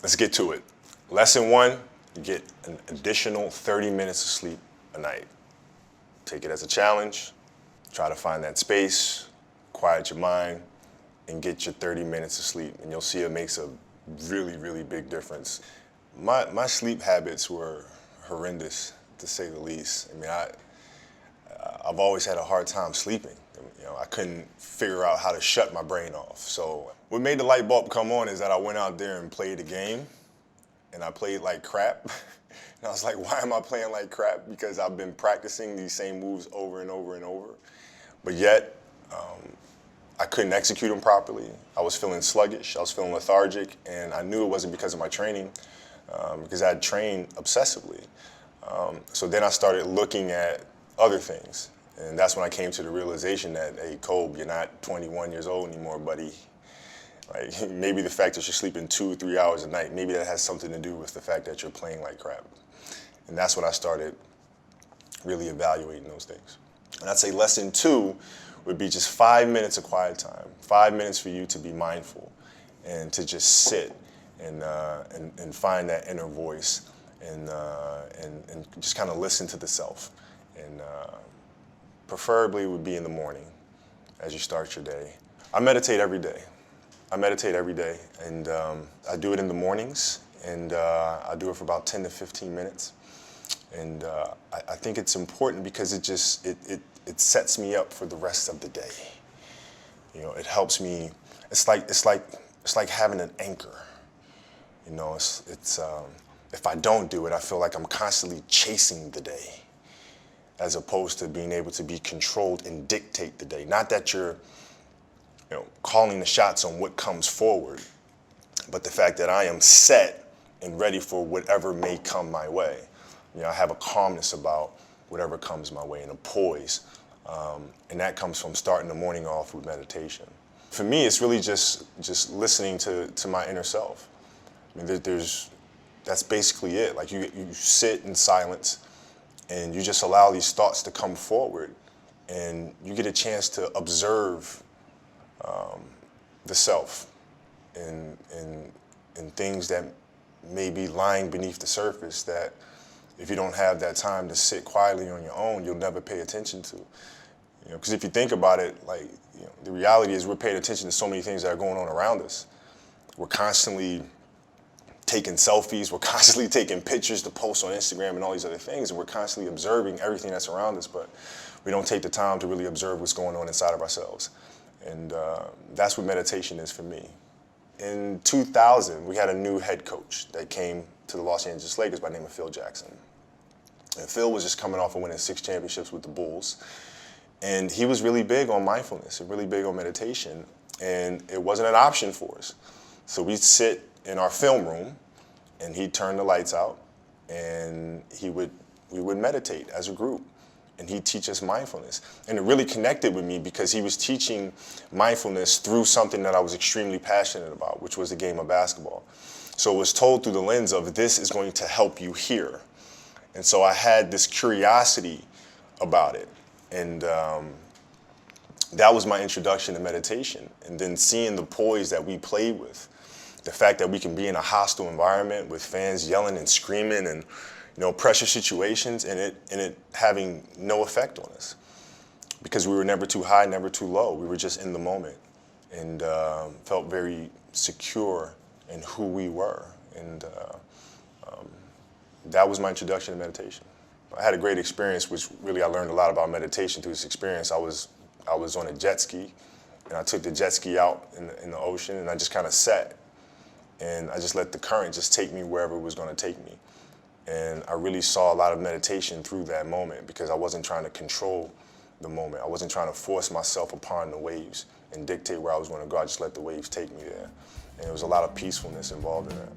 Let's get to it. Lesson 1, you get an additional 30 minutes of sleep a night. Take it as a challenge. Try to find that space, quiet your mind, and get your 30 minutes of sleep. And you'll see it makes a really, really big difference. My sleep habits were horrendous, to say the least. I mean, I've always had a hard time sleeping. You know, I couldn't figure out how to shut my brain off. So what made the light bulb come on is that I went out there and played a game, and I played like crap. And I was like, why am I playing like crap? Because I've been practicing these same moves over and over and over. But yet, I couldn't execute them properly. I was feeling sluggish, I was feeling lethargic, and I knew it wasn't because of my training, because I had trained obsessively. So then I started looking at other things. And that's when I came to the realization that, hey, Kobe, you're not 21 years old anymore, buddy. Like, maybe the fact that you're sleeping 2 or 3 hours a night, maybe that has something to do with the fact that you're playing like crap. And that's when I started really evaluating those things. And I'd say lesson 2 would be just 5 minutes of quiet time, 5 minutes for you to be mindful and to just sit and find that inner voice and just kind of listen to the self. And preferably would be in the morning as you start your day. I meditate every day. And I do it in the mornings, and I do it for about 10 to 15 minutes. And I think it's important because it sets me up for the rest of the day. You know, it helps me. It's like having an anchor. You know, if I don't do it, I feel like I'm constantly chasing the day, as opposed to being able to be controlled and dictate the day. Not that you're, calling the shots on what comes forward, but the fact that I am set and ready for whatever may come my way. You know, I have a calmness about whatever comes my way and a poise, and that comes from starting the morning off with meditation. For me, it's really just listening to my inner self. I mean, that's basically it. Like you sit in silence, and you just allow these thoughts to come forward, and you get a chance to observe the self and things that may be lying beneath the surface that if you don't have that time to sit quietly on your own, you'll never pay attention to. Because if you think about it, the reality is we're paying attention to so many things that are going on around us. We're constantly taking selfies, we're constantly taking pictures to post on Instagram and all these other things, and we're constantly observing everything that's around us, but we don't take the time to really observe what's going on inside of ourselves. And that's what meditation is for me. In 2000, we had a new head coach that came to the Los Angeles Lakers by the name of Phil Jackson. And Phil was just coming off of winning 6 championships with the Bulls. And he was really big on mindfulness and really big on meditation. And it wasn't an option for us. So we'd sit in our film room, and he'd turn the lights out, and we would meditate as a group. And he'd teach us mindfulness. And it really connected with me because he was teaching mindfulness through something that I was extremely passionate about, which was the game of basketball. So it was told through the lens of, this is going to help you here. And so I had this curiosity about it. And that was my introduction to meditation. And then seeing the poise that we played with, the fact that we can be in a hostile environment with fans yelling and screaming and pressure situations, and it having no effect on us, because we were never too high, never too low. We were just in the moment, and felt very secure in who we were. And that was my introduction to meditation. I had a great experience, which really I learned a lot about meditation through this experience. I was on a jet ski, and I took the jet ski out in the ocean, and I just kind of sat, and I just let the current just take me wherever it was going to take me. And I really saw a lot of meditation through that moment, because I wasn't trying to control the moment. I wasn't trying to force myself upon the waves and dictate where I was going to go. I just let the waves take me there. And there was a lot of peacefulness involved in that.